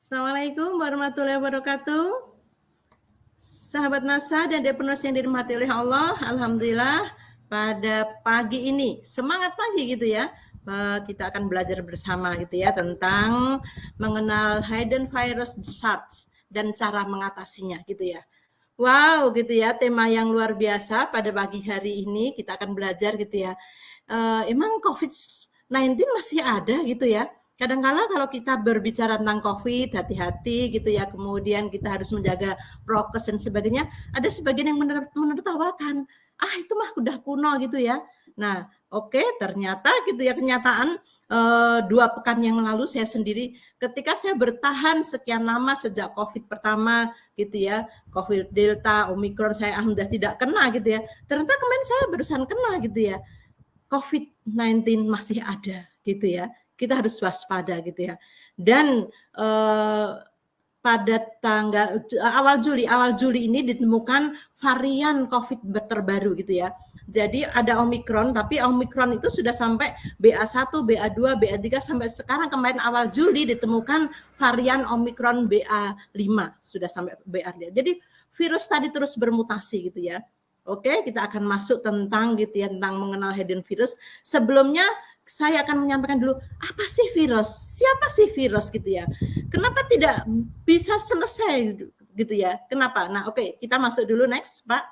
Assalamualaikum warahmatullahi wabarakatuh. Sahabat NASA dan Depreneurs yang dirahmati oleh Allah, alhamdulillah pada pagi ini semangat pagi gitu ya. Kita akan belajar bersama gitu ya tentang mengenal hidden virus SARS dan cara mengatasinya gitu ya. Wow gitu ya, tema yang luar biasa pada pagi hari ini kita akan belajar gitu ya. Emang COVID-19 masih ada gitu ya. Kadang-kala kalau kita berbicara tentang COVID, hati-hati gitu ya, kemudian kita harus menjaga prokes dan sebagainya, ada sebagian yang menertawakan, itu mah udah kuno gitu ya. Nah, oke, ternyata gitu ya, kenyataan 2 pekan yang lalu saya sendiri ketika saya bertahan sekian lama sejak COVID pertama gitu ya, COVID Delta, Omicron saya alhamdulillah tidak kena gitu ya. Ternyata kemarin saya barusan kena gitu ya. COVID-19 masih ada gitu ya. Kita harus waspada gitu ya. Dan pada tanggal awal Juli ini ditemukan varian COVID terbaru gitu ya. Jadi ada Omicron, tapi Omicron itu sudah sampai BA1, BA2, BA3 sampai sekarang kemarin awal Juli ditemukan varian Omicron BA5 sudah sampai BA5. Jadi virus tadi terus bermutasi gitu ya. Oke, kita akan masuk tentang gitu ya, tentang mengenal hidden virus. Sebelumnya saya akan menyampaikan dulu apa sih virus? Siapa sih virus gitu ya? Kenapa tidak bisa selesai gitu ya? Kenapa? Nah, oke, kita masuk dulu next, Pak.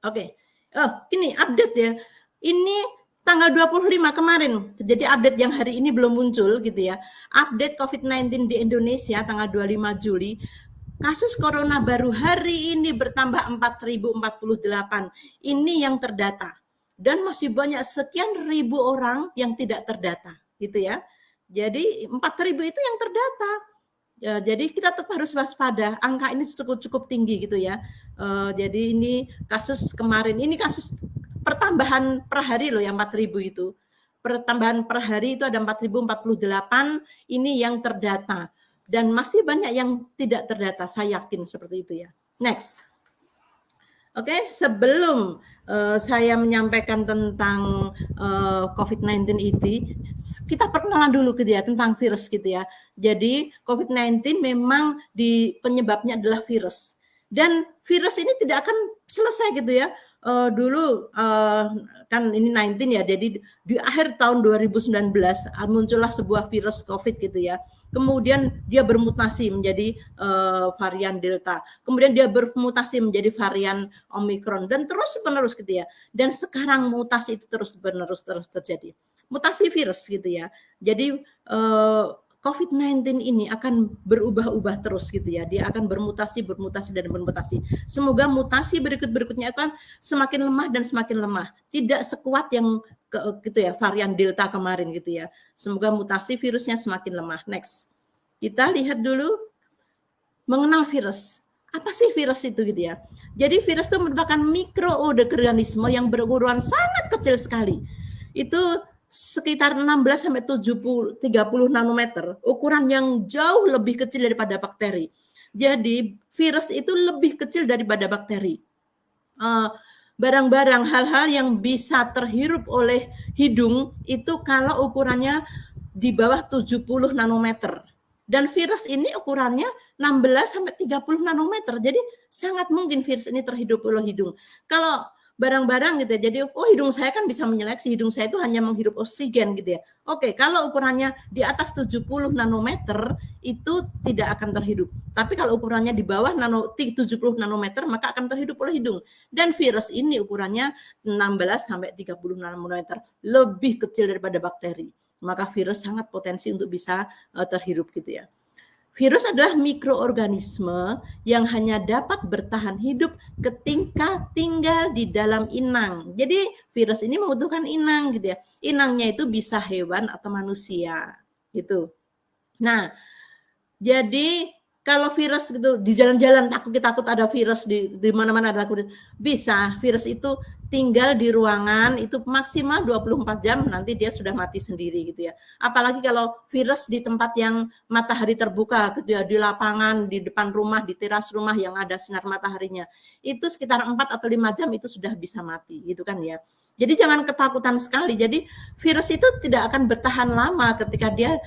Oke. Ini update ya. Ini tanggal 25 kemarin. Jadi update yang hari ini belum muncul gitu ya. Update COVID-19 di Indonesia tanggal 25 Juli. Kasus corona baru hari ini bertambah 4.048. Ini yang terdata. Dan masih banyak sekian ribu orang yang tidak terdata, gitu ya. Jadi 4.000 itu yang terdata. Ya, jadi kita tetap harus waspada. Angka ini cukup tinggi gitu ya. Jadi ini kasus kemarin, ini kasus pertambahan per hari loh yang 4.000 itu. Pertambahan per hari itu ada 4.048, ini yang terdata. Dan masih banyak yang tidak terdata, saya yakin seperti itu ya. Next. Oke, sebelum saya menyampaikan tentang COVID-19 itu, kita perkenalan dulu gitu ya tentang virus gitu ya. Jadi COVID-19 memang penyebabnya adalah virus. Dan virus ini tidak akan selesai gitu ya. Dulu kan ini 19 ya, jadi di akhir tahun 2019 muncullah sebuah virus COVID gitu ya. Kemudian dia bermutasi menjadi varian Delta. Kemudian dia bermutasi menjadi varian Omicron dan terus menerus gitu ya. Dan sekarang mutasi itu terus terjadi. Mutasi virus gitu ya. Jadi COVID-19 ini akan berubah-ubah terus gitu ya. Dia akan bermutasi dan bermutasi. Semoga mutasi berikutnya akan semakin lemah dan semakin lemah. Tidak sekuat yang gitu ya, varian Delta kemarin gitu ya. Semoga mutasi virusnya semakin lemah. Next. Kita lihat dulu mengenal virus. Apa sih virus itu gitu ya? Jadi virus itu merupakan mikroorganisme yang berukuran sangat kecil sekali. Itu sekitar 16 sampai 30 nanometer, ukuran yang jauh lebih kecil daripada bakteri. Jadi virus itu lebih kecil daripada bakteri. Barang-barang, hal-hal yang bisa terhirup oleh hidung itu kalau ukurannya di bawah 70 nanometer. Dan virus ini ukurannya 16 sampai 30 nanometer. Jadi sangat mungkin virus ini terhirup oleh hidung. Kalau barang-barang gitu ya, jadi hidung saya kan bisa menyeleksi, hidung saya itu hanya menghirup oksigen gitu ya. Oke, kalau ukurannya di atas 70 nanometer itu tidak akan terhidup. Tapi kalau ukurannya di bawah 70 nanometer maka akan terhidup oleh hidung. Dan virus ini ukurannya 16 sampai 30 nanometer, lebih kecil daripada bakteri. Maka virus sangat potensi untuk bisa terhirup gitu ya. Virus adalah mikroorganisme yang hanya dapat bertahan hidup ketika tinggal di dalam inang. Jadi virus ini membutuhkan inang gitu ya. Inangnya itu bisa hewan atau manusia gitu. Nah, jadi kalau virus gitu di jalan-jalan takut ada virus di mana-mana ada takut, bisa virus itu tinggal di ruangan itu maksimal 24 jam nanti dia sudah mati sendiri gitu ya. Apalagi kalau virus di tempat yang matahari terbuka gitu ya, di lapangan, di depan rumah, di teras rumah yang ada sinar mataharinya. Itu sekitar 4 atau 5 jam itu sudah bisa mati gitu kan ya. Jadi jangan ketakutan sekali. Jadi virus itu tidak akan bertahan lama ketika dia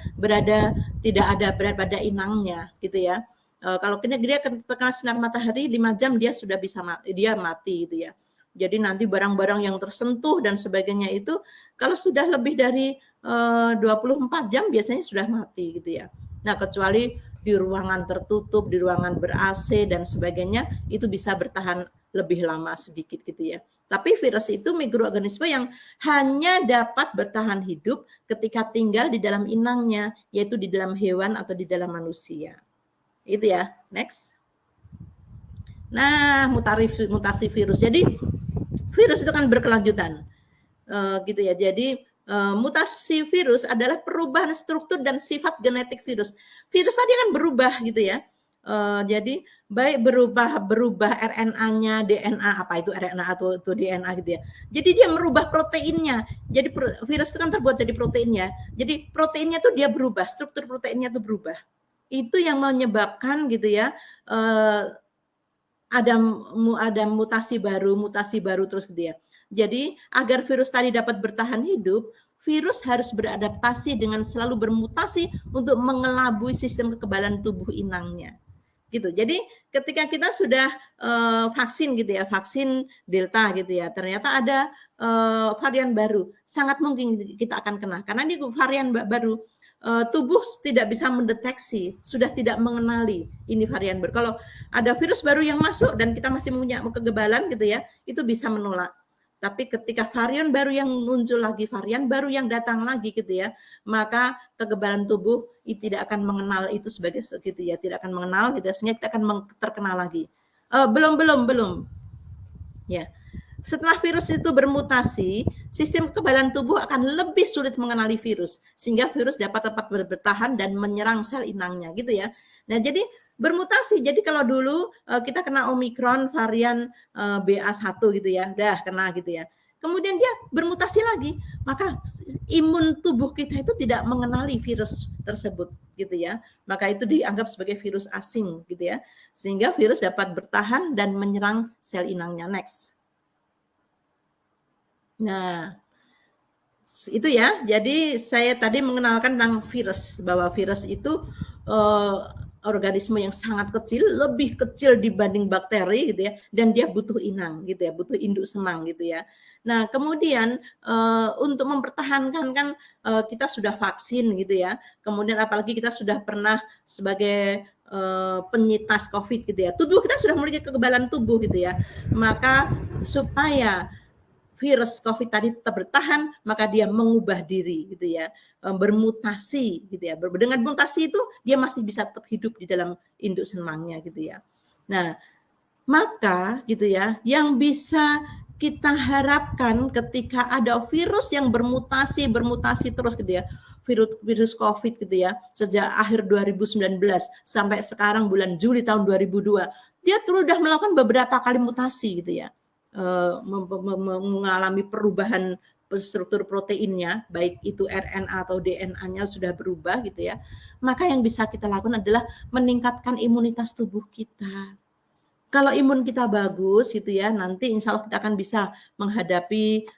tidak ada berada pada inangnya gitu ya. Kalau dia terkena sinar matahari 5 jam dia sudah bisa mati gitu ya. Jadi nanti barang-barang yang tersentuh dan sebagainya itu kalau sudah lebih dari 24 jam biasanya sudah mati gitu ya. Nah, kecuali di ruangan tertutup, di ruangan ber-AC dan sebagainya itu bisa bertahan lebih lama sedikit gitu ya. Tapi virus itu mikroorganisme yang hanya dapat bertahan hidup ketika tinggal di dalam inangnya, yaitu di dalam hewan atau di dalam manusia. Itu ya, next. Nah, mutasi virus. Jadi virus itu kan berkelanjutan. Gitu ya. Jadi mutasi virus adalah perubahan struktur dan sifat genetik virus. Virus tadi kan berubah gitu ya. Jadi baik berubah RNA-nya, DNA, apa itu RNA atau DNA gitu ya. Jadi dia merubah proteinnya. Jadi virus itu kan terbuat dari proteinnya. Jadi proteinnya tuh dia berubah, struktur proteinnya tuh berubah. Itu yang menyebabkan gitu ya, ada mutasi baru terus gitu ya. Jadi agar virus tadi dapat bertahan hidup, virus harus beradaptasi dengan selalu bermutasi untuk mengelabui sistem kekebalan tubuh inangnya. Gitu. Jadi ketika kita sudah vaksin gitu ya, vaksin Delta gitu ya, ternyata ada varian baru, sangat mungkin kita akan kena karena ini varian baru. Tubuh tidak bisa mendeteksi, sudah tidak mengenali ini varian baru. Kalau ada virus baru yang masuk dan kita masih punya kekebalan gitu ya, itu bisa menolak. Tapi ketika varian baru yang muncul lagi, varian baru yang datang lagi gitu ya, maka kekebalan tubuh tidak akan mengenal itu sebagai gitu ya, tidak akan mengenal gitu, sehingga kita akan terkena lagi. Belum. Ya. Setelah virus itu bermutasi, sistem kekebalan tubuh akan lebih sulit mengenali virus, sehingga virus dapat bertahan dan menyerang sel inangnya gitu ya. Nah, jadi bermutasi. Jadi kalau dulu kita kena Omicron varian BA1 gitu ya, udah kena gitu ya. Kemudian dia bermutasi lagi, maka imun tubuh kita itu tidak mengenali virus tersebut gitu ya. Maka itu dianggap sebagai virus asing gitu ya. Sehingga virus dapat bertahan dan menyerang sel inangnya. Next. Nah, itu ya. Jadi saya tadi mengenalkan tentang virus, bahwa virus itu organisme yang sangat kecil, lebih kecil dibanding bakteri gitu ya, dan dia butuh inang gitu ya, butuh induk semang gitu ya. Nah, kemudian untuk mempertahankan kan kita sudah vaksin gitu ya. Kemudian apalagi kita sudah pernah sebagai penyintas COVID gitu ya. Tubuh kita sudah memiliki kekebalan tubuh gitu ya. Maka supaya virus COVID tadi tetap bertahan, maka dia mengubah diri gitu ya, bermutasi gitu ya. Dengan mutasi itu dia masih bisa tetap hidup di dalam induk semangnya gitu ya. Nah, maka gitu ya, yang bisa kita harapkan ketika ada virus yang bermutasi terus gitu ya, virus COVID gitu ya, sejak akhir 2019 sampai sekarang bulan Juli tahun 2002, dia sudah melakukan beberapa kali mutasi gitu ya. Mengalami perubahan struktur proteinnya, baik itu RNA atau DNA-nya sudah berubah gitu ya, maka yang bisa kita lakukan adalah meningkatkan imunitas tubuh kita. Kalau imun kita bagus gitu ya, nanti insya Allah kita akan bisa menghadapi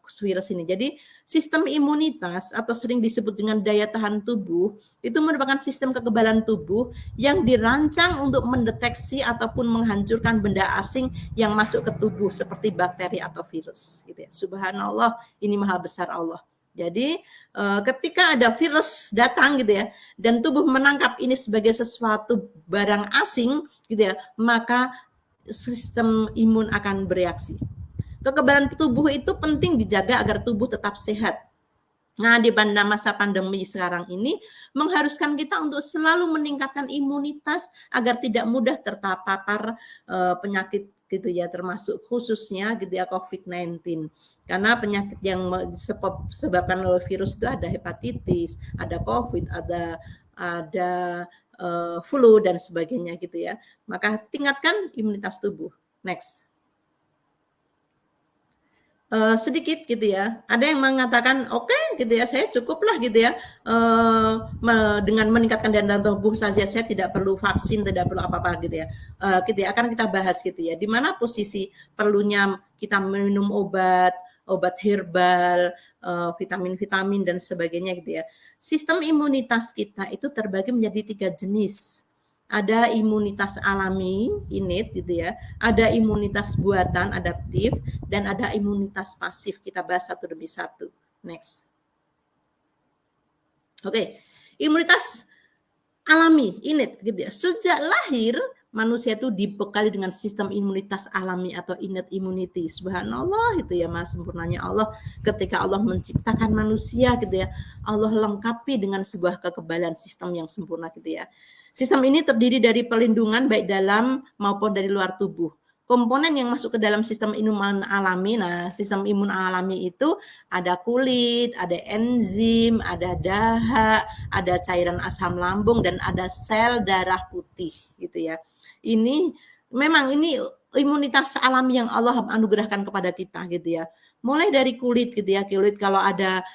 virus ini. Jadi sistem imunitas atau sering disebut dengan daya tahan tubuh itu merupakan sistem kekebalan tubuh yang dirancang untuk mendeteksi ataupun menghancurkan benda asing yang masuk ke tubuh seperti bakteri atau virus. Gitu ya. Subhanallah, ini maha besar Allah. Jadi ketika ada virus datang gitu ya, dan tubuh menangkap ini sebagai sesuatu barang asing gitu ya, maka sistem imun akan bereaksi. Kekebalan tubuh itu penting dijaga agar tubuh tetap sehat. Nah, di masa pandemi sekarang ini mengharuskan kita untuk selalu meningkatkan imunitas agar tidak mudah terpapar penyakit gitu ya, termasuk khususnya gitu ya COVID-19. Karena penyakit yang disebabkan oleh virus itu ada hepatitis, ada COVID, ada flu dan sebagainya gitu ya. Maka tingkatkan imunitas tubuh. Next. Sedikit gitu ya. Ada yang mengatakan oke, gitu ya, saya cukuplah gitu ya dengan meningkatkan daya tahan tubuh saja, saya tidak perlu vaksin, tidak perlu apa-apa gitu ya. Gitu ya, akan kita bahas gitu ya. Di mana posisi perlunya kita minum obat herbal, vitamin-vitamin dan sebagainya gitu ya. Sistem imunitas kita itu terbagi menjadi 3 jenis. Ada imunitas alami, innate gitu ya, ada imunitas buatan, adaptif, dan ada imunitas pasif. Kita bahas satu demi satu. Next. Oke, imunitas alami, innate gitu ya. Sejak lahir, manusia itu dibekali dengan sistem imunitas alami atau innate immunity. Subhanallah, itu ya Mas, sempurnanya Allah. Ketika Allah menciptakan manusia gitu ya, Allah lengkapi dengan sebuah kekebalan sistem yang sempurna gitu ya. Sistem ini terdiri dari pelindungan baik dalam maupun dari luar tubuh. Komponen yang masuk ke dalam sistem imun alami, nah sistem imun alami itu ada kulit, ada enzim, ada dahak, ada cairan asam lambung, dan ada sel darah putih gitu ya. Ini memang ini imunitas alami yang Allah anugerahkan kepada kita gitu ya. Mulai dari kulit gitu ya, kulit kalau ada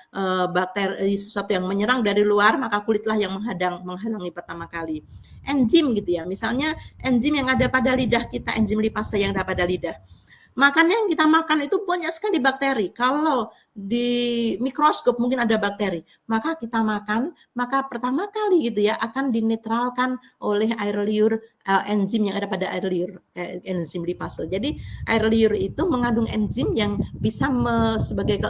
bakteri sesuatu yang menyerang dari luar, maka kulitlah yang menghalangi pertama kali. Enzim gitu ya, misalnya enzim yang ada pada lidah kita, enzim lipase yang ada pada lidah. Makanan yang kita makan itu banyak sekali bakteri. Kalau di mikroskop mungkin ada bakteri, maka kita makan, maka pertama kali gitu ya akan dinetralkan oleh air liur, enzim yang ada pada air liur, enzim lipase. Jadi air liur itu mengandung enzim yang bisa sebagai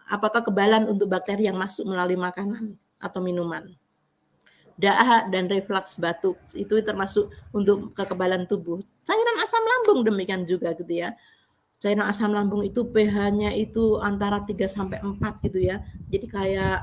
kekebalan untuk bakteri yang masuk melalui makanan atau minuman. Dahak dan reflux batuk itu termasuk untuk kekebalan tubuh. Cairan asam lambung demikian juga gitu ya. Cairan asam lambung itu pH-nya itu antara 3 sampai 4 gitu ya. Jadi kayak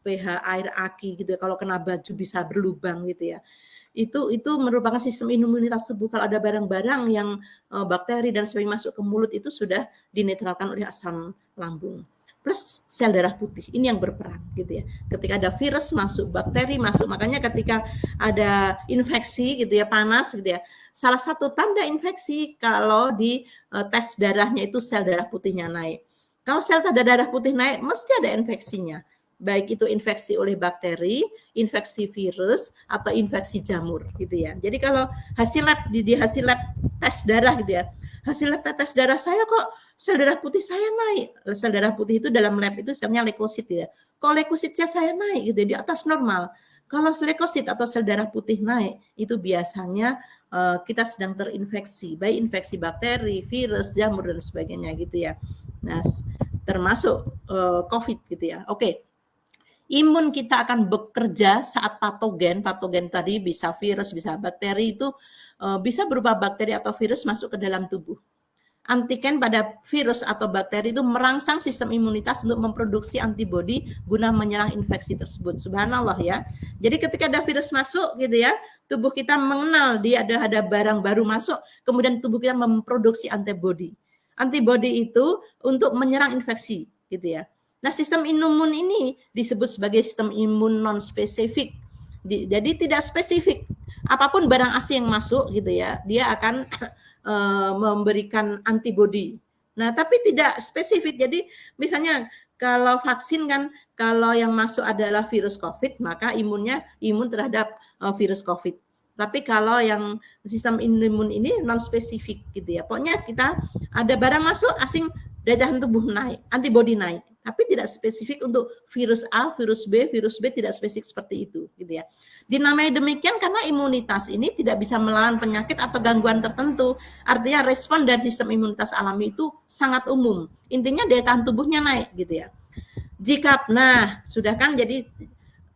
pH air aki gitu ya. Kalau kena baju bisa berlubang gitu ya. Itu merupakan sistem imunitas tubuh. Kalau ada barang-barang yang bakteri dan sebagainya masuk ke mulut itu sudah dinetralkan oleh asam lambung. Plus sel darah putih, ini yang berperan gitu ya. Ketika ada virus masuk, bakteri masuk, makanya ketika ada infeksi gitu ya, panas gitu ya, salah satu tanda infeksi kalau di tes darahnya itu sel darah putihnya naik. Kalau sel darah putih naik, mesti ada infeksinya. Baik itu infeksi oleh bakteri, infeksi virus, atau infeksi jamur gitu ya. Jadi kalau hasil lab di hasil lab tes darah gitu ya, hasil lab tes darah saya kok sel darah putih saya naik. Sel darah putih itu dalam lab itu selnya leukosit ya. Kok leukositnya saya naik gitu di atas normal. Kalau leukosit atau sel darah putih naik, itu biasanya kita sedang terinfeksi, baik infeksi bakteri, virus, jamur dan sebagainya gitu ya. Nah, termasuk COVID gitu ya. Oke. Imun kita akan bekerja saat patogen tadi bisa virus, bisa bakteri itu bisa berupa bakteri atau virus masuk ke dalam tubuh. Antigen pada virus atau bakteri itu merangsang sistem imunitas untuk memproduksi antibodi guna menyerang infeksi tersebut. Subhanallah ya. Jadi ketika ada virus masuk gitu ya, tubuh kita mengenal dia ada barang baru masuk, kemudian tubuh kita memproduksi antibodi. Antibodi itu untuk menyerang infeksi gitu ya. Nah, sistem imun ini disebut sebagai sistem imun non-spesifik. Jadi tidak spesifik. Apapun barang asing yang masuk gitu ya, dia akan memberikan antibodi. Nah, tapi tidak spesifik. Jadi misalnya kalau vaksin kan, kalau yang masuk adalah virus COVID, maka imun terhadap virus COVID. Tapi kalau yang sistem imun ini non spesifik gitu ya. Pokoknya kita ada barang masuk asing, daya tahan tubuh naik, antibodi naik, tapi tidak spesifik untuk virus A, virus B tidak spesifik seperti itu gitu ya. Dinamai demikian karena imunitas ini tidak bisa melawan penyakit atau gangguan tertentu. Artinya respon dari sistem imunitas alami itu sangat umum. Intinya daya tahan tubuhnya naik gitu ya. Sudah kan, jadi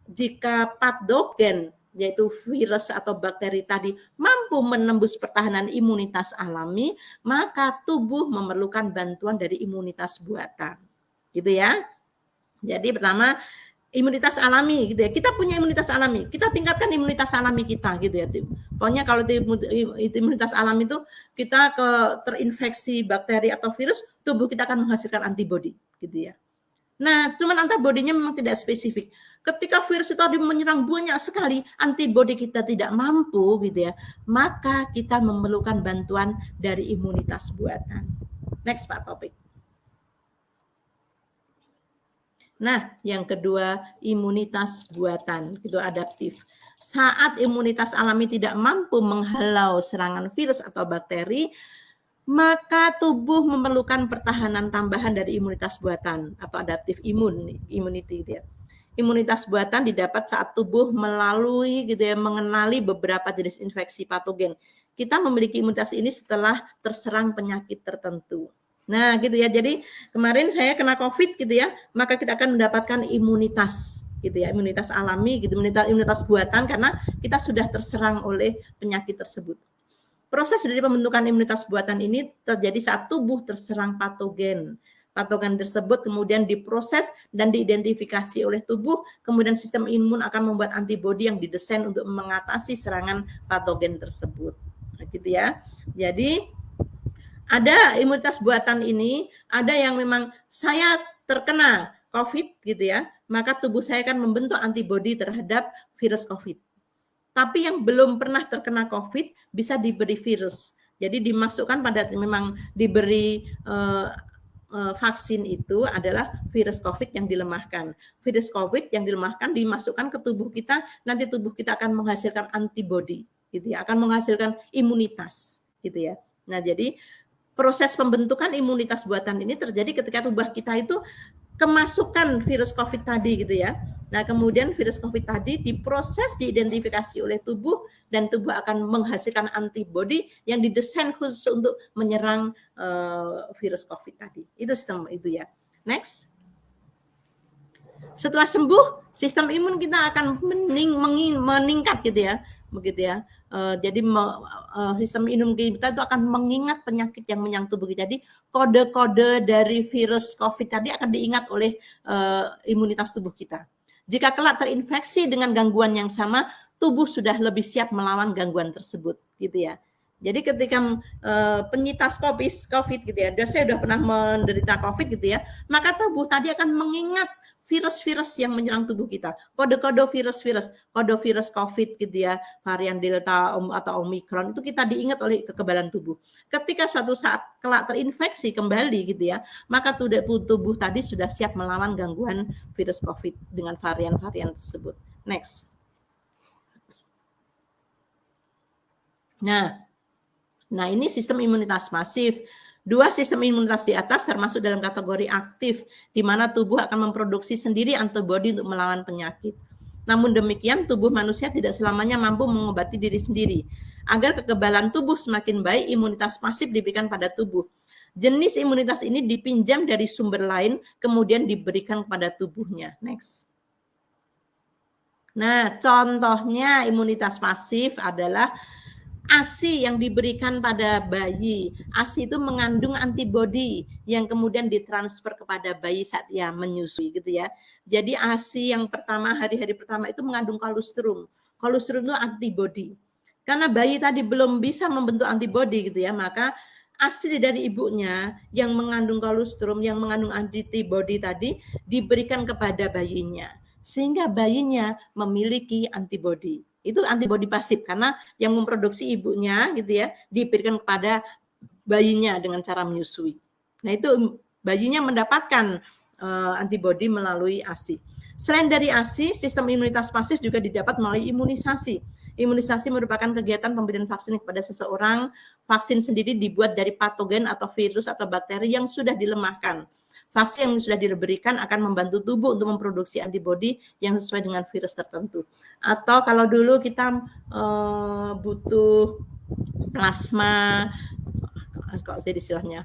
jika patogen yaitu virus atau bakteri tadi mampu menembus pertahanan imunitas alami, maka tubuh memerlukan bantuan dari imunitas buatan. Gitu ya. Jadi pertama imunitas alami gitu ya. Kita punya imunitas alami, kita tingkatkan imunitas alami kita gitu ya. Pokoknya kalau imunitas alami itu kita terinfeksi bakteri atau virus, tubuh kita akan menghasilkan antibodi gitu ya. Nah, cuman antibodinya memang tidak spesifik. Ketika virus itu menyerang banyak sekali, antibodi kita tidak mampu gitu ya, maka kita memerlukan bantuan dari imunitas buatan. Next Pak Topik. Nah, yang kedua imunitas buatan, itu adaptif. Saat imunitas alami tidak mampu menghalau serangan virus atau bakteri, maka tubuh memerlukan pertahanan tambahan dari imunitas buatan atau adaptif immunity gitu ya. Imunitas buatan didapat saat tubuh melalui gitu ya, mengenali beberapa jenis infeksi patogen. Kita memiliki imunitas ini setelah terserang penyakit tertentu. Nah, gitu ya. Jadi kemarin saya kena COVID gitu ya, maka kita akan mendapatkan imunitas gitu ya, imunitas alami gitu, imunitas buatan karena kita sudah terserang oleh penyakit tersebut. Proses dari pembentukan imunitas buatan ini terjadi saat tubuh terserang patogen. Patogen tersebut kemudian diproses dan diidentifikasi oleh tubuh, kemudian sistem imun akan membuat antibodi yang didesain untuk mengatasi serangan patogen tersebut. Nah, gitu ya. Jadi ada imunitas buatan ini, ada yang memang saya terkena COVID gitu ya, maka tubuh saya akan membentuk antibodi terhadap virus COVID. Tapi yang belum pernah terkena COVID bisa diberi virus. Jadi dimasukkan pada memang diberi vaksin itu adalah virus COVID yang dilemahkan. Virus COVID yang dilemahkan dimasukkan ke tubuh kita, nanti tubuh kita akan menghasilkan antibodi, gitu ya, akan menghasilkan imunitas, gitu ya. Nah, jadi proses pembentukan imunitas buatan ini terjadi ketika tubuh kita itu kemasukan virus COVID tadi gitu ya. Nah, kemudian virus COVID tadi diproses, diidentifikasi oleh tubuh dan tubuh akan menghasilkan antibodi yang didesain khusus untuk menyerang virus COVID tadi. Itu sistem itu ya. Next. Setelah sembuh, sistem imun kita akan meningkat gitu ya. Begitu ya. Jadi sistem imun kita itu akan mengingat penyakit yang menyerang tubuh kita. Jadi kode-kode dari virus COVID tadi akan diingat oleh imunitas tubuh kita. Jika kelak terinfeksi dengan gangguan yang sama, tubuh sudah lebih siap melawan gangguan tersebut, gitu ya. Jadi ketika penyintas COVID gitu ya, saya sudah pernah menderita COVID gitu ya, maka tubuh tadi akan mengingat virus-virus yang menyerang tubuh kita, kode-kode virus-virus, kode virus COVID gitu ya, varian Delta atau Omicron itu kita diingat oleh kekebalan tubuh. Ketika suatu saat kelak terinfeksi kembali gitu ya, maka tubuh tadi sudah siap melawan gangguan virus COVID dengan varian-varian tersebut. Next. Nah ini sistem imunitas pasif. Dua sistem imunitas di atas termasuk dalam kategori aktif, di mana tubuh akan memproduksi sendiri antibodi untuk melawan penyakit. Namun demikian, tubuh manusia tidak selamanya mampu mengobati diri sendiri. Agar kekebalan tubuh semakin baik, imunitas pasif diberikan pada tubuh. Jenis imunitas ini dipinjam dari sumber lain, kemudian diberikan kepada tubuhnya. Next. Nah, contohnya imunitas pasif adalah ASI yang diberikan pada bayi. ASI itu mengandung antibodi yang kemudian ditransfer kepada bayi saat ia menyusui gitu ya. Jadi ASI yang pertama, hari-hari pertama itu mengandung kolostrum. Kolostrum itu antibodi. Karena bayi tadi belum bisa membentuk antibodi gitu ya, maka ASI dari ibunya yang mengandung kolostrum, yang mengandung antibodi tadi diberikan kepada bayinya. Sehingga bayinya memiliki antibodi. Itu antibodi pasif karena yang memproduksi ibunya gitu ya, diberikan kepada bayinya dengan cara menyusui. Nah, itu bayinya mendapatkan antibodi melalui ASI. Selain dari ASI, sistem imunitas pasif juga didapat melalui imunisasi. Imunisasi merupakan kegiatan pemberian vaksin kepada seseorang. Vaksin sendiri dibuat dari patogen atau virus atau bakteri yang sudah dilemahkan. Vaksin yang sudah diberikan akan membantu tubuh untuk memproduksi antibodi yang sesuai dengan virus tertentu. Atau kalau dulu kita butuh plasma, kok saya istilahnya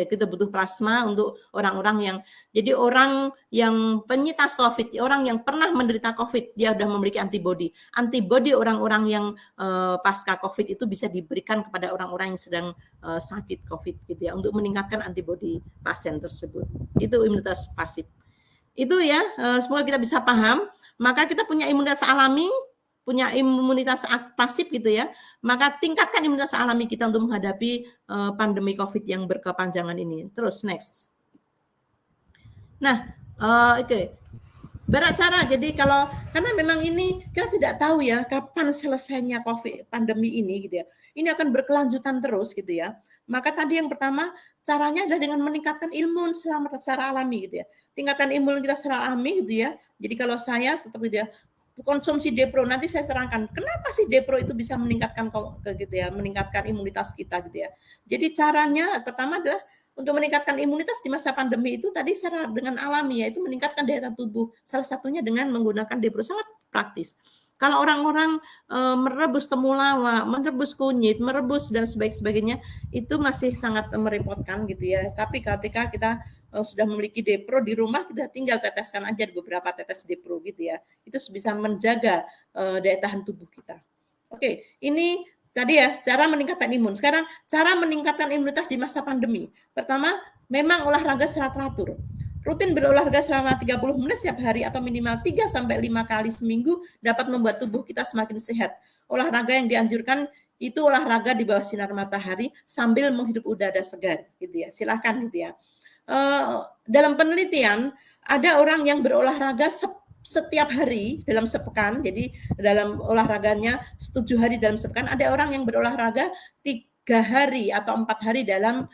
kita butuh plasma untuk orang-orang yang, jadi orang yang penyintas COVID, orang yang pernah menderita COVID, dia sudah memiliki antibodi. Antibodi orang-orang yang pasca COVID itu bisa diberikan kepada orang-orang yang sedang sakit COVID gitu ya, untuk meningkatkan antibodi pasien tersebut. Itu imunitas pasif. Itu ya, semoga kita bisa paham. Maka kita punya imunitas alami, punya imunitas pasif gitu ya, maka tingkatkan imunitas alami kita untuk menghadapi pandemi COVID yang berkepanjangan ini. Terus next. Nah, oke. Beracara, jadi karena memang ini kita tidak tahu ya kapan selesainya COVID pandemi ini gitu ya. Ini akan berkelanjutan terus gitu ya. Maka tadi yang pertama caranya adalah dengan meningkatkan imun secara alami gitu ya. Tingkatkan imun kita secara alami gitu ya. Jadi kalau saya tetap gitu ya, konsumsi Depro, nanti saya terangkan kenapa sih Depro itu bisa meningkatkan gitu ya, meningkatkan imunitas kita gitu ya. Jadi caranya pertama adalah untuk meningkatkan imunitas di masa pandemi itu tadi secara dengan alami, yaitu meningkatkan daya tahan tubuh. Salah satunya dengan menggunakan Depro, sangat praktis. Kalau orang-orang merebus temulawak, merebus kunyit, merebus dan sebagainya, itu masih sangat merepotkan gitu ya. Tapi ketika kita sudah memiliki Depro di rumah, kita tinggal teteskan aja beberapa tetes Depro gitu ya. Itu bisa menjaga daya tahan tubuh kita. Oke, ini tadi ya cara meningkatkan imun. Sekarang cara meningkatkan imunitas di masa pandemi. Pertama, memang olahraga secara teratur. Rutin berolahraga selama 30 menit setiap hari atau minimal 3 sampai 5 kali seminggu dapat membuat tubuh kita semakin sehat. Olahraga yang dianjurkan itu olahraga di bawah sinar matahari sambil menghirup udara segar gitu ya. Silakan gitu ya. Dalam penelitian ada orang yang berolahraga setiap hari dalam sepekan, jadi dalam olahraganya 7 hari dalam sepekan, ada orang yang berolahraga 3 hari atau 4 hari dalam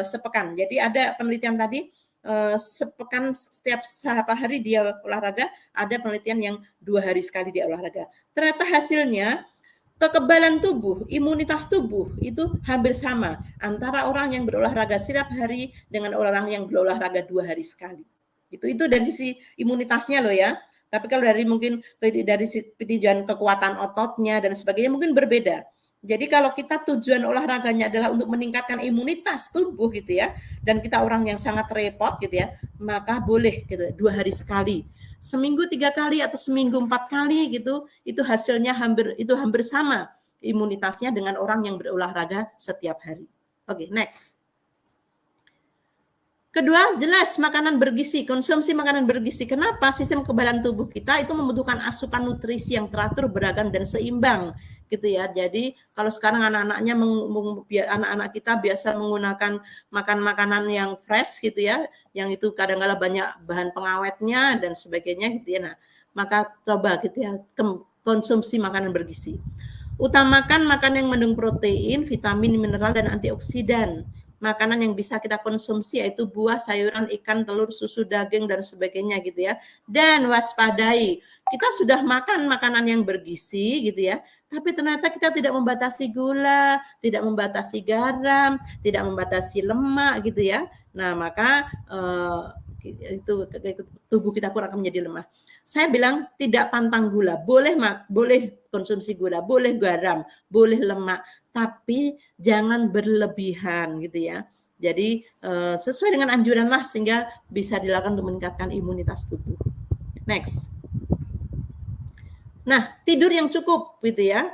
sepekan. Jadi ada penelitian tadi sepekan setiap hari dia olahraga, ada penelitian yang 2 hari sekali dia olahraga. Ternyata hasilnya kekebalan tubuh, imunitas tubuh itu hampir sama antara orang yang berolahraga setiap hari dengan orang yang berolahraga 2 hari sekali. Itu dari sisi imunitasnya loh ya. Tapi kalau dari mungkin dari tinjauan kekuatan ototnya dan sebagainya mungkin berbeda. Jadi kalau kita tujuan olahraganya adalah untuk meningkatkan imunitas tubuh gitu ya, dan kita orang yang sangat repot gitu ya, maka boleh gitu 2 hari sekali. Seminggu 3 kali atau seminggu 4 kali gitu, itu hasilnya hampir sama imunitasnya dengan orang yang berolahraga setiap hari. Oke, next. Kedua, jelas makanan bergizi, konsumsi makanan bergizi. Kenapa? Sistem kekebalan tubuh kita itu membutuhkan asupan nutrisi yang teratur, beragam dan seimbang gitu ya. Jadi kalau sekarang anak-anak kita biasa menggunakan makan makanan yang fresh gitu ya, yang itu kadang-kala banyak bahan pengawetnya dan sebagainya gitu ya. Nah, maka coba gitu ya konsumsi makanan bergizi. Utamakan makanan yang mengandung protein, vitamin, mineral dan antioksidan. Makanan yang bisa kita konsumsi yaitu buah, sayuran, ikan, telur, susu, daging dan sebagainya gitu ya. Dan waspadai, kita sudah makan makanan yang bergizi gitu ya, tapi ternyata kita tidak membatasi gula, tidak membatasi garam, tidak membatasi lemak gitu ya. Nah, maka itu tubuh kita pun akan menjadi lemah. Saya bilang tidak pantang gula, boleh konsumsi gula, boleh garam, boleh lemak, tapi jangan berlebihan gitu ya. Jadi sesuai dengan anjuran lah sehingga bisa dilakukan untuk meningkatkan imunitas tubuh. Next. Nah, tidur yang cukup gitu ya.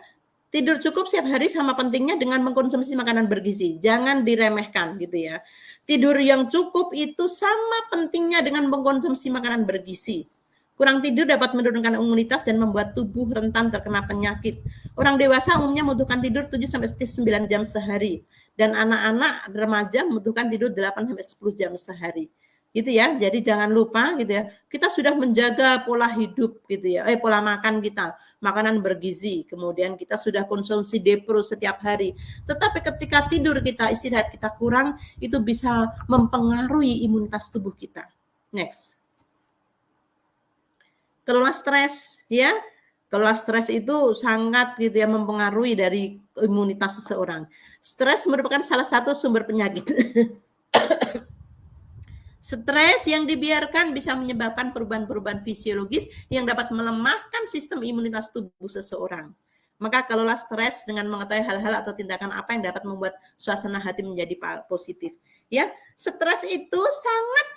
Tidur cukup setiap hari sama pentingnya dengan mengkonsumsi makanan bergizi. Jangan diremehkan gitu ya. Tidur yang cukup itu sama pentingnya dengan mengkonsumsi makanan bergizi. Kurang tidur dapat menurunkan imunitas dan membuat tubuh rentan terkena penyakit. Orang dewasa umumnya membutuhkan tidur 7-9 jam sehari. Dan anak-anak remaja membutuhkan tidur 8-10 jam sehari. gitu ya. Jadi jangan lupa gitu ya, kita sudah menjaga pola hidup gitu ya, pola makan kita, makanan bergizi, kemudian kita sudah konsumsi depro setiap hari. Tetapi ketika tidur kita, istirahat kita kurang, itu bisa mempengaruhi imunitas tubuh kita. Next. Kelola stres ya. Kelola stres itu sangat gitu ya mempengaruhi dari imunitas seseorang. Stres merupakan salah satu sumber penyakit. Stres yang dibiarkan bisa menyebabkan perubahan-perubahan fisiologis yang dapat melemahkan sistem imunitas tubuh seseorang. Maka kelola stres dengan mengetahui hal-hal atau tindakan apa yang dapat membuat suasana hati menjadi positif. Ya, stres itu sangat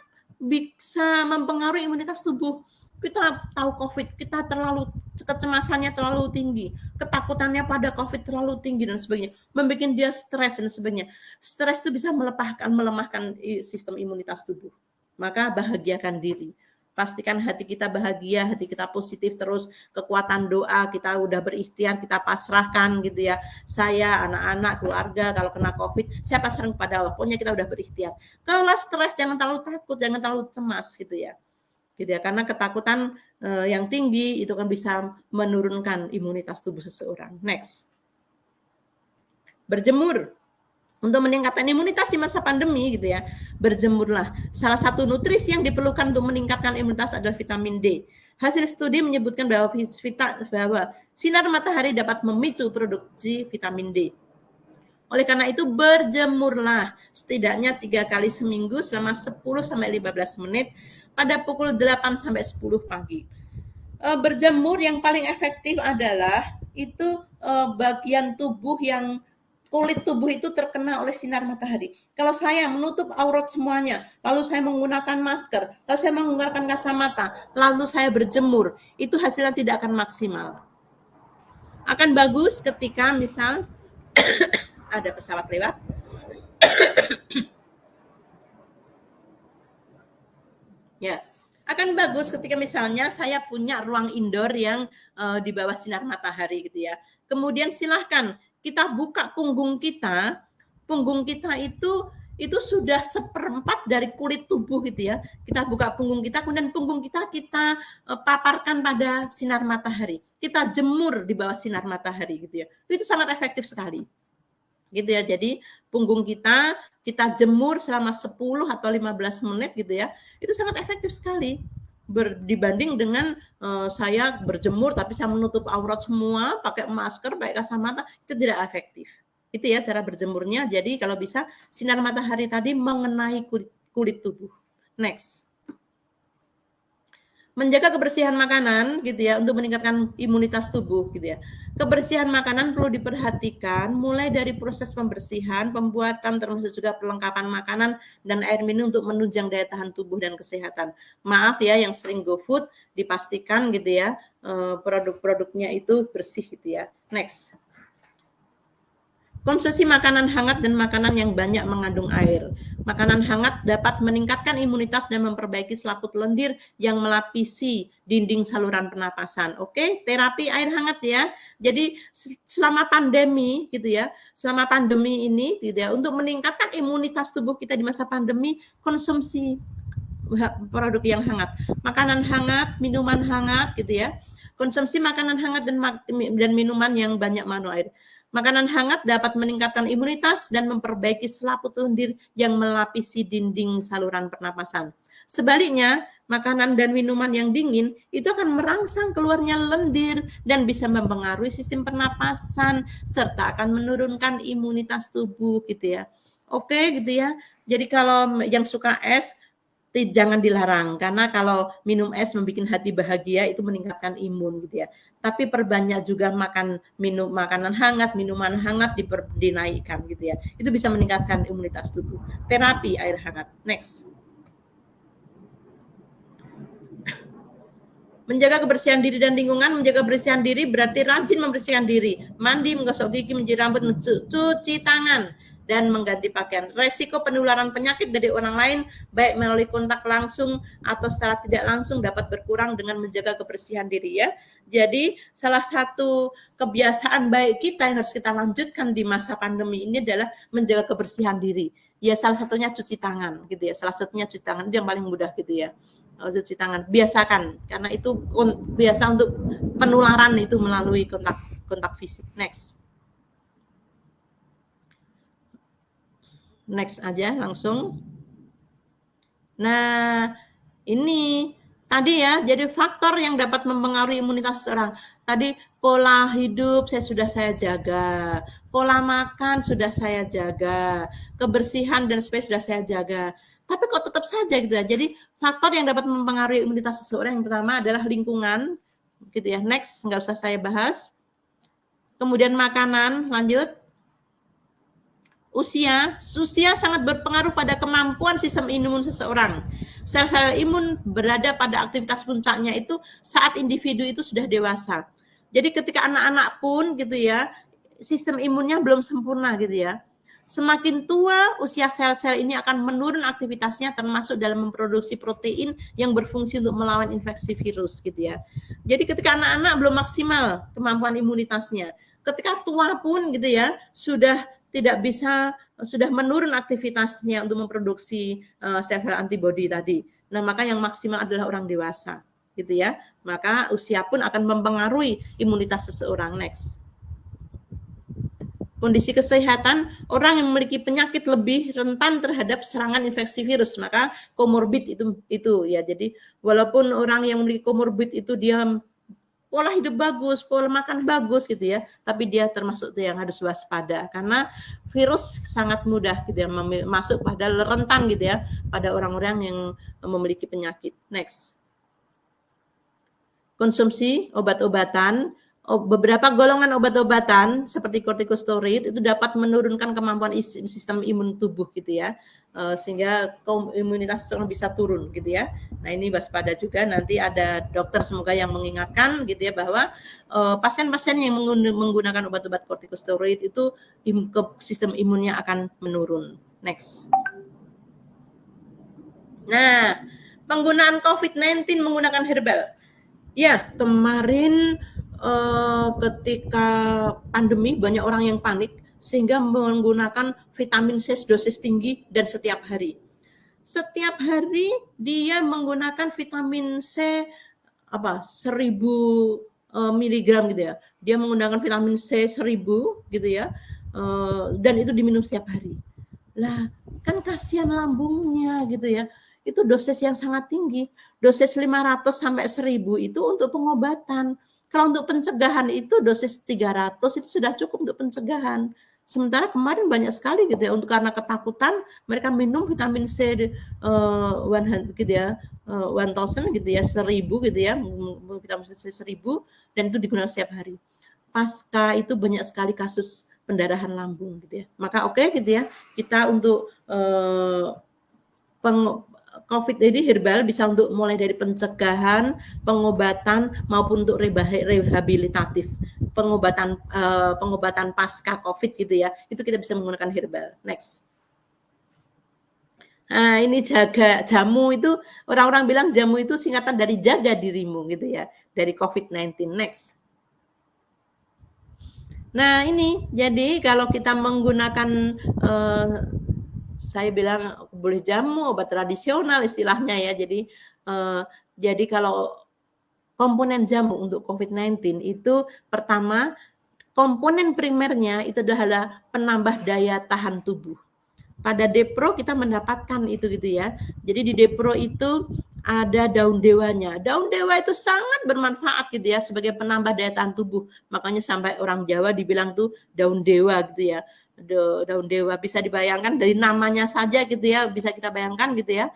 bisa mempengaruhi imunitas tubuh. Kita tahu COVID, kita kecemasannya terlalu tinggi, ketakutannya pada COVID terlalu tinggi dan sebagainya, membuat dia stres dan sebagainya. Stres itu bisa melemahkan sistem imunitas tubuh. Maka bahagiakan diri. Pastikan hati kita bahagia, hati kita positif terus, kekuatan doa kita udah berikhtiar, kita pasrahkan gitu ya. Saya, anak-anak, keluarga kalau kena COVID, saya pasrahkan kepada Allah. Pokoknya kita udah berikhtiar. Kalau stres jangan terlalu takut, jangan terlalu cemas gitu ya. Gitu ya, karena ketakutan yang tinggi itu kan bisa menurunkan imunitas tubuh seseorang. Next. Berjemur. Untuk meningkatkan imunitas di masa pandemi gitu ya, berjemurlah. Salah satu nutrisi yang diperlukan untuk meningkatkan imunitas adalah vitamin D. Hasil studi menyebutkan bahwa sinar matahari dapat memicu produksi vitamin D. Oleh karena itu berjemurlah setidaknya 3 kali seminggu selama 10-15 menit pada pukul 8 sampai 10 pagi. Berjemur yang paling efektif adalah itu bagian tubuh yang kulit tubuh itu terkena oleh sinar matahari. Kalau saya menutup aurat semuanya, lalu saya menggunakan masker, lalu saya menggunakan kacamata, lalu saya berjemur, itu hasilnya tidak akan maksimal. Akan bagus ketika misal ada pesawat lewat. Ya, akan bagus ketika misalnya saya punya ruang indoor yang di bawah sinar matahari gitu ya. Kemudian silahkan kita buka punggung kita itu sudah 1/4 dari kulit tubuh gitu ya. Kita buka punggung kita, kemudian punggung kita paparkan pada sinar matahari. Kita jemur di bawah sinar matahari gitu ya. Itu sangat efektif sekali. Gitu ya. Jadi punggung kita jemur selama 10 atau 15 menit gitu ya. Itu sangat efektif sekali. Dibanding dengan saya berjemur tapi saya menutup aurat semua, pakai masker, pakai kacamata, itu tidak efektif. Itu ya cara berjemurnya. Jadi kalau bisa sinar matahari tadi mengenai kulit tubuh. Next. Menjaga kebersihan makanan gitu ya untuk meningkatkan imunitas tubuh gitu ya. Kebersihan makanan perlu diperhatikan mulai dari proses pembersihan, pembuatan termasuk juga perlengkapan makanan dan air minum untuk menunjang daya tahan tubuh dan kesehatan. Maaf ya yang sering GoFood, dipastikan gitu ya produk-produknya itu bersih gitu ya. Next. Konsumsi makanan hangat dan makanan yang banyak mengandung air. Makanan hangat dapat meningkatkan imunitas dan memperbaiki selaput lendir yang melapisi dinding saluran pernapasan. Oke, terapi air hangat ya. Jadi selama pandemi gitu ya, selama pandemi ini gitu ya, untuk meningkatkan imunitas tubuh kita di masa pandemi, konsumsi produk yang hangat. Makanan hangat, minuman hangat gitu ya. Konsumsi makanan hangat dan minuman yang banyak mengandung air. Makanan hangat dapat meningkatkan imunitas dan memperbaiki selaput lendir yang melapisi dinding saluran pernapasan. Sebaliknya, makanan dan minuman yang dingin itu akan merangsang keluarnya lendir dan bisa mempengaruhi sistem pernapasan serta akan menurunkan imunitas tubuh gitu ya. Oke gitu ya. Jadi kalau yang suka es jangan dilarang karena kalau minum es membuat hati bahagia itu meningkatkan imun gitu ya. Tapi perbanyak juga makanan hangat, minuman hangat dinaikkan gitu ya. Itu bisa meningkatkan imunitas tubuh. Terapi air hangat. Next. Menjaga kebersihan diri dan lingkungan. Menjaga kebersihan diri berarti rajin membersihkan diri. Mandi, menggosok gigi, mencuci rambut, mencuci tangan dan mengganti pakaian. Resiko penularan penyakit dari orang lain baik melalui kontak langsung atau secara tidak langsung dapat berkurang dengan menjaga kebersihan diri ya. Jadi salah satu kebiasaan baik kita yang harus kita lanjutkan di masa pandemi ini adalah menjaga kebersihan diri. Ya salah satunya cuci tangan gitu ya. Salah satunya cuci tangan itu yang paling mudah gitu ya. Cuci tangan biasakan karena itu biasa untuk penularan itu melalui kontak fisik. Next aja langsung. Nah, ini tadi ya, jadi faktor yang dapat mempengaruhi imunitas seseorang. Tadi pola hidup sudah saya jaga, pola makan sudah saya jaga, kebersihan dan space sudah saya jaga. Tapi kok tetap saja gitu ya. Jadi faktor yang dapat mempengaruhi imunitas seseorang yang pertama adalah lingkungan, gitu ya. Next, nggak usah saya bahas. Kemudian makanan, lanjut. Usia sangat berpengaruh pada kemampuan sistem imun seseorang. Sel-sel imun berada pada aktivitas puncaknya itu saat individu itu sudah dewasa. Jadi ketika anak-anak pun gitu ya, sistem imunnya belum sempurna gitu ya. Semakin tua, usia sel-sel ini akan menurun aktivitasnya termasuk dalam memproduksi protein yang berfungsi untuk melawan infeksi virus gitu ya. Jadi ketika anak-anak belum maksimal kemampuan imunitasnya, ketika tua pun gitu ya, sudah tidak bisa, sudah menurun aktivitasnya untuk memproduksi sel-sel antibodi tadi. Nah, maka yang maksimal adalah orang dewasa, gitu ya. Maka usia pun akan mempengaruhi imunitas seseorang. Next. Kondisi kesehatan, orang yang memiliki penyakit lebih rentan terhadap serangan infeksi virus, maka komorbid itu ya. Jadi walaupun orang yang memiliki komorbid itu dia pola hidup bagus, pola makan bagus gitu ya, tapi dia termasuk yang harus waspada karena virus sangat mudah gitu ya masuk pada rentan gitu ya pada orang-orang yang memiliki penyakit. Next. Konsumsi obat-obatan, beberapa golongan obat-obatan seperti kortikosteroid itu dapat menurunkan kemampuan sistem imun tubuh gitu ya. Sehingga imunitas seseorang bisa turun gitu ya. Nah, ini waspada juga, nanti ada dokter semoga yang mengingatkan gitu ya bahwa pasien-pasien yang menggunakan obat-obat kortikosteroid itu sistem imunnya akan menurun. Next. Nah, penggunaan COVID-19 menggunakan herbal. Ya, kemarin ketika pandemi banyak orang yang panik sehingga menggunakan vitamin C dosis tinggi dan setiap hari. Setiap hari dia menggunakan vitamin C 1000 miligram gitu ya. Dia menggunakan vitamin C 1000 gitu ya. Dan itu diminum setiap hari. Lah, kan kasihan lambungnya gitu ya. Itu dosis yang sangat tinggi. Dosis 500 sampai 1000 itu untuk pengobatan. Kalau untuk pencegahan itu dosis 300 itu sudah cukup untuk pencegahan. Sementara kemarin banyak sekali gitu ya, untuk karena ketakutan mereka minum vitamin C 100 gitu ya, 1000 gitu ya, 1000 gitu ya, vitamin C 1000 dan itu digunakan setiap hari. Pasca itu banyak sekali kasus pendarahan lambung gitu ya. Maka oke gitu ya, kita untuk COVID ini herbal bisa untuk mulai dari pencegahan, pengobatan maupun untuk rehabilitatif. Pengobatan pasca COVID gitu ya. Itu kita bisa menggunakan herbal. Next. Nah, ini jamu itu orang-orang bilang jamu itu singkatan dari jaga dirimu gitu ya. Dari COVID-19. Next. Nah, ini jadi kalau kita menggunakan saya bilang boleh jamu, obat tradisional istilahnya ya. Jadi kalau komponen jamu untuk COVID-19 itu pertama komponen primernya itu adalah penambah daya tahan tubuh. Pada Depro kita mendapatkan itu gitu ya. Jadi di Depro itu ada daun dewanya. Daun dewa itu sangat bermanfaat gitu ya sebagai penambah daya tahan tubuh. Makanya sampai orang Jawa dibilang tuh daun dewa gitu ya. Daun dewa bisa dibayangkan dari namanya saja gitu ya, bisa kita bayangkan gitu ya.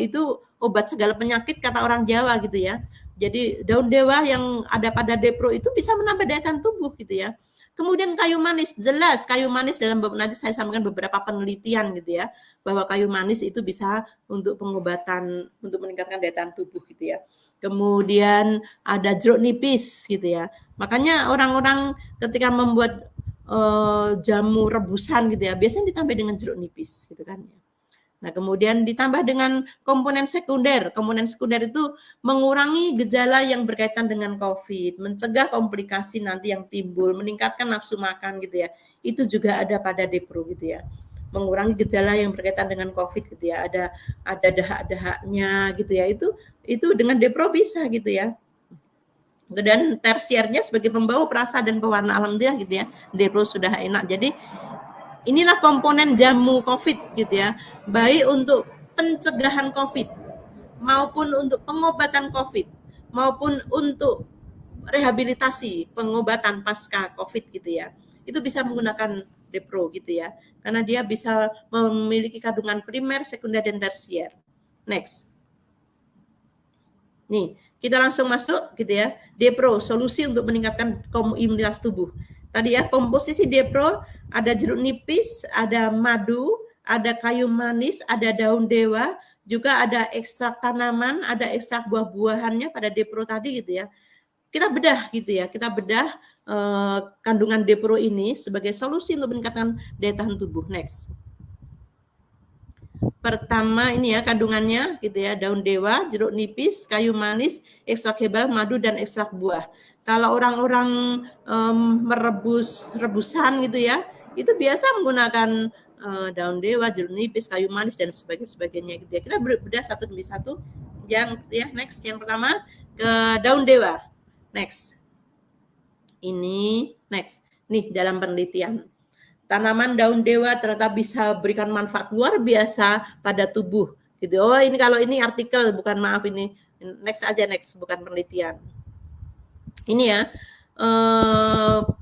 Itu obat segala penyakit kata orang Jawa gitu ya. Jadi daun dewa yang ada pada Depro itu bisa menambah daya tahan tubuh gitu ya. Kemudian kayu manis, jelas kayu manis dalam nanti saya sampaikan beberapa penelitian gitu ya, bahwa kayu manis itu bisa untuk pengobatan, untuk meningkatkan daya tahan tubuh gitu ya. Kemudian ada jeruk nipis gitu ya. Makanya orang-orang ketika membuat jamu rebusan gitu ya, biasanya ditambah dengan jeruk nipis gitu kan ya. Nah, kemudian ditambah dengan komponen sekunder. Komponen sekunder itu mengurangi gejala yang berkaitan dengan COVID, mencegah komplikasi nanti yang timbul, meningkatkan nafsu makan gitu ya. Itu juga ada pada Depro gitu ya. mengurangi gejala yang berkaitan dengan COVID gitu ya. Ada dahak-dahaknya gitu ya. Itu dengan Depro bisa gitu ya. Dan tersiernya sebagai pembawa perasa dan pewarna alam dia gitu ya. Depro sudah enak. Jadi inilah komponen jamu COVID gitu ya. Baik untuk pencegahan COVID maupun untuk pengobatan COVID maupun untuk rehabilitasi pengobatan pasca COVID gitu ya. Itu bisa menggunakan Depro gitu ya. Karena dia bisa memiliki kandungan primer, sekunder, dan tersier. Next. Nih, kita langsung masuk gitu ya. Depro, solusi untuk meningkatkan imunitas tubuh. Tadi ya, komposisi Depro ada jeruk nipis, ada madu, ada kayu manis, ada daun dewa, juga ada ekstrak tanaman, ada ekstrak buah-buahannya pada Depro tadi gitu ya. Kita bedah gitu ya, kita bedah kandungan Depro ini sebagai solusi untuk meningkatkan daya tahan tubuh. Next. Pertama ini ya kandungannya gitu ya, daun dewa, jeruk nipis, kayu manis, ekstrak herbal, madu, dan ekstrak buah. Kalau orang-orang rebusan gitu ya, itu biasa menggunakan daun dewa, jeruk nipis, kayu manis, dan sebagainya gitu ya. Kita bedah satu demi satu. Yang ya, next, yang pertama ke daun dewa. Next. Ini next. Nih dalam penelitian. Tanaman daun dewa ternyata bisa berikan manfaat luar biasa pada tubuh. Gitu. Oh, ini kalau ini artikel, bukan, maaf, ini next aja, next, bukan penelitian. Ini ya,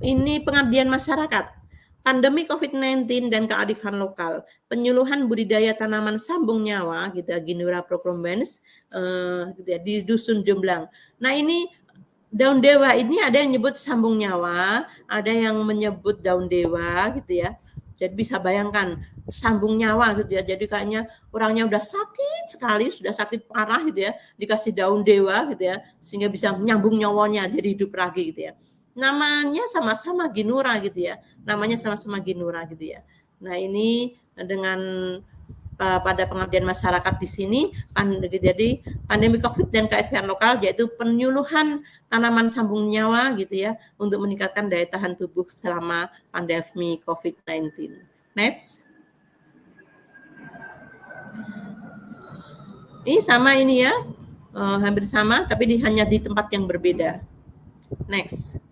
ini pengabdian masyarakat. Pandemi COVID-19 dan kearifan lokal, penyuluhan budidaya tanaman sambung nyawa, gitu ya, Ginura procrombens, gitu ya, di Dusun Jomblang. Nah ini daun dewa ini ada yang nyebut sambung nyawa, ada yang menyebut daun dewa gitu ya. Jadi bisa bayangkan sambung nyawa gitu ya. Jadi kayaknya orangnya udah sakit sekali, sudah sakit parah gitu ya, dikasih daun dewa gitu ya, sehingga bisa menyambung nyawanya jadi hidup lagi gitu ya. Namanya sama-sama Ginura gitu ya. Namanya sama-sama Ginura gitu ya. Nah, ini dengan pada pengabdian masyarakat di sini, jadi pandemi COVID dan kearifan lokal, yaitu penyuluhan tanaman sambung nyawa gitu ya, untuk meningkatkan daya tahan tubuh selama pandemi COVID-19. Next. Ini sama ini ya, hampir sama, tapi hanya di tempat yang berbeda. Next.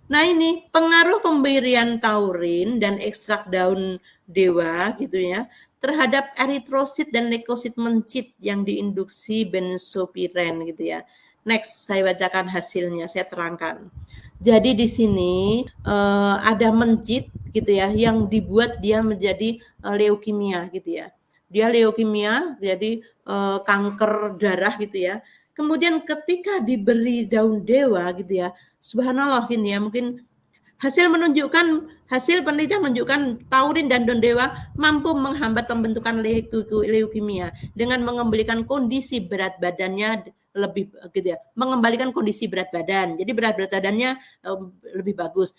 Nah ini pengaruh pemberian taurin dan ekstrak daun dewa gitu ya terhadap eritrosit dan leukosit mencit yang diinduksi benzopiren gitu ya. Next, saya bacakan hasilnya, saya terangkan. Jadi di sini ada mencit gitu ya yang dibuat dia menjadi leukemia gitu ya. Dia leukemia, jadi kanker darah gitu ya. Kemudian ketika diberi daun dewa gitu ya, subhanallah ini ya, mungkin hasil penelitian menunjukkan taurin dan daun dewa mampu menghambat pembentukan leukemia dengan mengembalikan kondisi berat badannya lebih gitu ya, mengembalikan kondisi berat badan. Jadi berat badannya lebih bagus,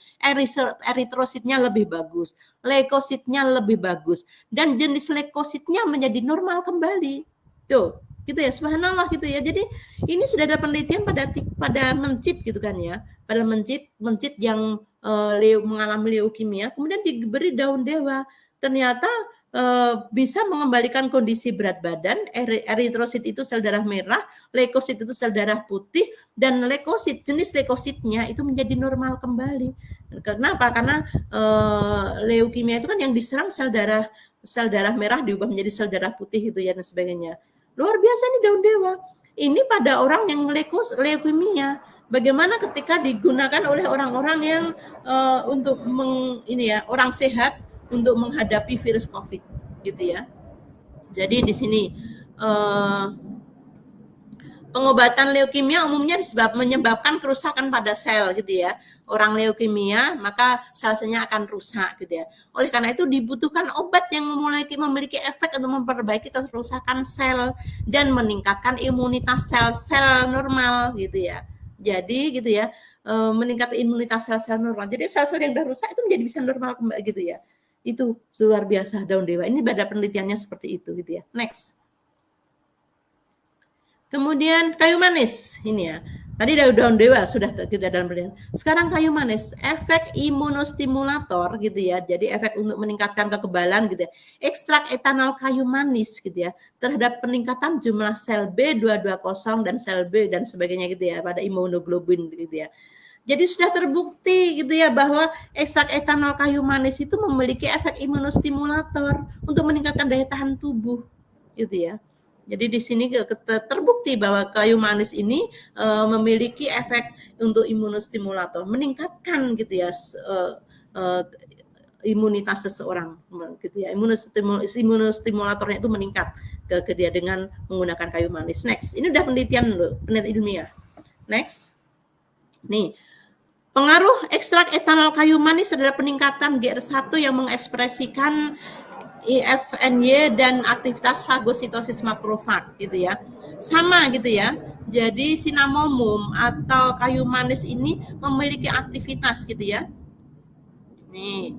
eritrositnya lebih bagus, leukositnya lebih bagus, dan jenis leukositnya menjadi normal kembali. Tuh, gitu ya, subhanallah gitu ya. Jadi ini sudah ada penelitian pada mencit gitu kan ya, pada mencit yang mengalami leukemia, kemudian diberi daun dewa, ternyata bisa mengembalikan kondisi berat badan. Eritrosit itu sel darah merah, leukosit itu sel darah putih, dan leukosit, jenis leukositnya itu menjadi normal kembali. Kenapa? Karena leukemia itu kan yang diserang sel darah merah diubah menjadi sel darah putih itu ya, dan sebagainya. Luar biasa ini daun dewa. Ini pada orang yang leukemia. Bagaimana ketika digunakan oleh orang-orang yang untuk orang sehat untuk menghadapi virus COVID gitu ya. Jadi di sini pengobatan leukemia umumnya menyebabkan kerusakan pada sel gitu ya. Orang leukemia maka sel-selnya akan rusak gitu ya. Oleh karena itu dibutuhkan obat yang memiliki efek untuk memperbaiki kerusakan sel dan meningkatkan imunitas sel-sel normal gitu ya. Jadi gitu ya, meningkatkan imunitas sel-sel normal. Jadi sel-sel yang sudah rusak itu menjadi bisa normal kembali gitu ya. Itu luar biasa daun dewa. Ini pada penelitiannya seperti itu gitu ya. Next. Kemudian kayu manis ini ya. Tadi daun dewa sudah kita dalam penelitian. Sekarang kayu manis, efek imunostimulator gitu ya. Jadi efek untuk meningkatkan kekebalan gitu ya. Ekstrak etanol kayu manis gitu ya terhadap peningkatan jumlah sel B220 dan sel B dan sebagainya gitu ya pada imunoglobulin gitu ya. Jadi sudah terbukti gitu ya bahwa ekstrak etanol kayu manis itu memiliki efek imunostimulator untuk meningkatkan daya tahan tubuh gitu ya. Jadi di sini terbukti bahwa kayu manis ini memiliki efek untuk imunostimulator, meningkatkan gitu ya imunitas seseorang gitu ya. Imunostimulatornya itu meningkat ke dia dengan menggunakan kayu manis. Next, ini udah penelitian loh, penelitian ilmiah. Next. Nih, pengaruh ekstrak etanol kayu manis adalah peningkatan GR1 yang mengekspresikan IFNY dan aktivitas fagositosis makrofag gitu ya. Sama gitu ya. Jadi cinnamomum atau kayu manis ini memiliki aktivitas gitu ya. Nih,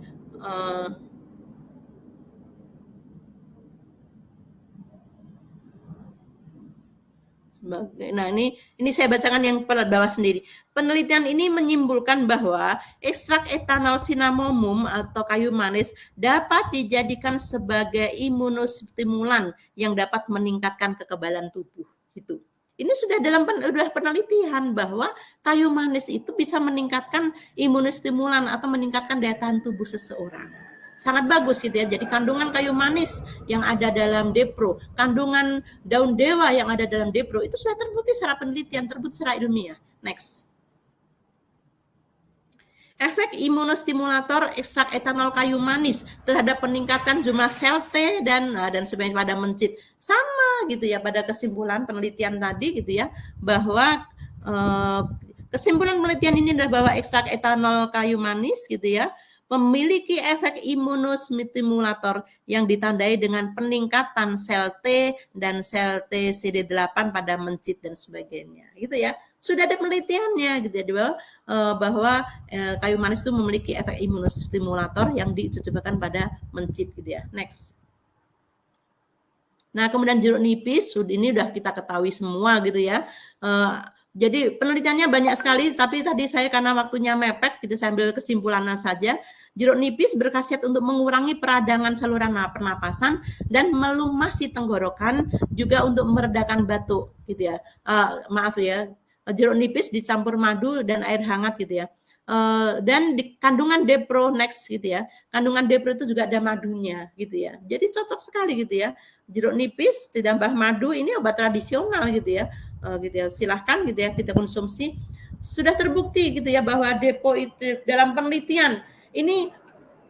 nah ini saya bacakan yang bawah sendiri. Penelitian ini menyimpulkan bahwa ekstrak etanol cinnamomum atau kayu manis dapat dijadikan sebagai imunostimulan yang dapat meningkatkan kekebalan tubuh. Gitu. Ini sudah dalam penelitian bahwa kayu manis itu bisa meningkatkan imunostimulan atau meningkatkan daya tahan tubuh seseorang. Sangat bagus gitu ya. Jadi kandungan kayu manis yang ada dalam Depro, kandungan daun dewa yang ada dalam Depro itu sudah terbukti secara penelitian, terbukti secara ilmiah. Next. Efek imunostimulator ekstrak etanol kayu manis terhadap peningkatan jumlah sel T dan sebagainya pada mencit. Sama gitu ya pada kesimpulan penelitian tadi gitu ya bahwa kesimpulan penelitian ini adalah bahwa ekstrak etanol kayu manis gitu ya memiliki efek imunostimulator yang ditandai dengan peningkatan sel T dan sel TCD8 pada mencit dan sebagainya gitu ya. Sudah ada penelitiannya gitu ya bahwa kayu manis itu memiliki efek imunostimulator yang ditujukan pada mencit gitu ya. Next. Nah, kemudian jeruk nipis, ini udah kita ketahui semua gitu ya. Jadi penelitiannya banyak sekali, tapi tadi saya karena waktunya mepet, gitu saya ambil kesimpulannya saja. Jeruk nipis berkhasiat untuk mengurangi peradangan saluran pernapasan dan melumasi tenggorokan, juga untuk meredakan batuk, gitu ya. Maaf ya, jeruk nipis dicampur madu dan air hangat, gitu ya. Dan di kandungan Depro Next gitu ya. Kandungan Depro itu juga ada madunya gitu ya. Jadi cocok sekali gitu ya. Jeruk nipis ditambah madu ini obat tradisional gitu ya. Gitu ya. Silahkan gitu ya kita konsumsi. Sudah terbukti gitu ya bahwa Depo itu dalam penelitian ini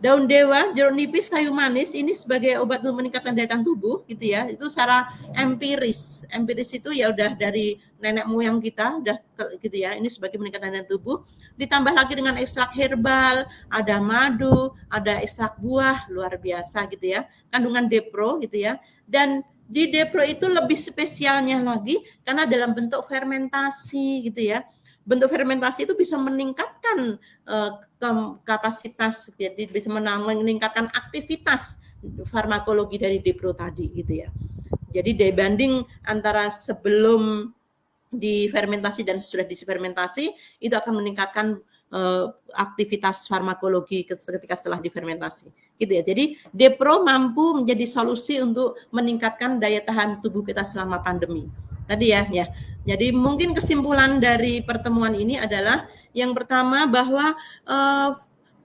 daun dewa, jeruk nipis, kayu manis ini sebagai obat untuk meningkatkan daya tahan tubuh gitu ya. Itu secara empiris. Empiris itu ya udah dari nenek moyang kita udah gitu ya. Ini sebagai meningkatkan daya tahan tubuh. Ditambah lagi dengan ekstrak herbal, ada madu, ada ekstrak buah, luar biasa gitu ya. Kandungan Depro gitu ya. Dan di Depro itu lebih spesialnya lagi karena dalam bentuk fermentasi gitu ya. Bentuk fermentasi itu bisa meningkatkan kapasitas, jadi bisa meningkatkan aktivitas farmakologi dari Depro tadi gitu ya. Jadi dibanding antara sebelum difermentasi dan sudah difermentasi itu akan meningkatkan aktivitas farmakologi ketika setelah difermentasi gitu ya. Jadi Depro mampu menjadi solusi untuk meningkatkan daya tahan tubuh kita selama pandemi tadi ya. Jadi mungkin kesimpulan dari pertemuan ini adalah yang pertama bahwa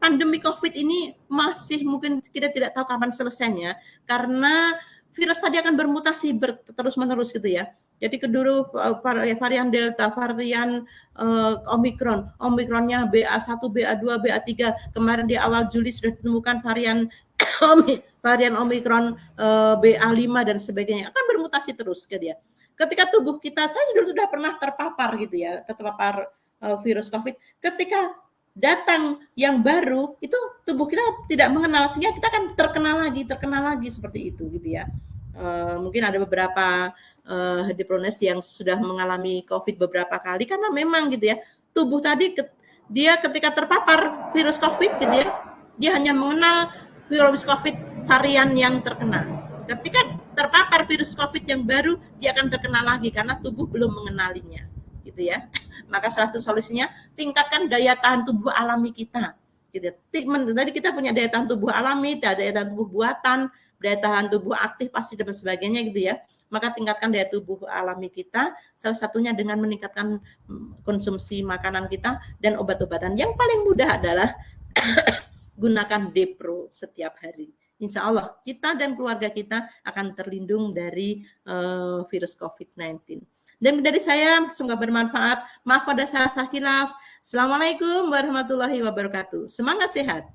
pandemi COVID ini masih mungkin kita tidak tahu kapan selesainya karena virus tadi akan bermutasi terus-menerus gitu ya. Jadi kedua varian Delta, varian Omikron, Omikronnya BA1, BA2, BA3. Kemarin di awal Juli sudah ditemukan varian Omikron BA5 dan sebagainya. Akan bermutasi terus gitu ya. Ketika tubuh kita, saya sudah pernah terpapar gitu ya, terpapar virus COVID. Ketika datang yang baru, itu tubuh kita tidak mengenal, sehingga kita akan terkena lagi seperti itu gitu ya. Mungkin ada beberapa Deprones yang sudah mengalami COVID beberapa kali karena memang gitu ya, tubuh tadi dia ketika terpapar virus COVID gitu ya, dia hanya mengenal virus COVID varian yang terkena. Ketika terpapar virus COVID yang baru, dia akan terkena lagi karena tubuh belum mengenalinya, gitu ya. Maka salah satu solusinya tingkatkan daya tahan tubuh alami kita. Gitu. Tadi kita punya daya tahan tubuh alami, daya tahan tubuh buatan, daya tahan tubuh aktif pasti dan sebagainya gitu ya. Maka tingkatkan daya tubuh alami kita, salah satunya dengan meningkatkan konsumsi makanan kita dan obat-obatan. Yang paling mudah adalah gunakan Depro setiap hari. Insya Allah kita dan keluarga kita akan terlindung dari virus COVID-19. Dan dari saya, semoga bermanfaat. Maaf pada salah khilaf. Assalamualaikum warahmatullahi wabarakatuh. Semangat sehat.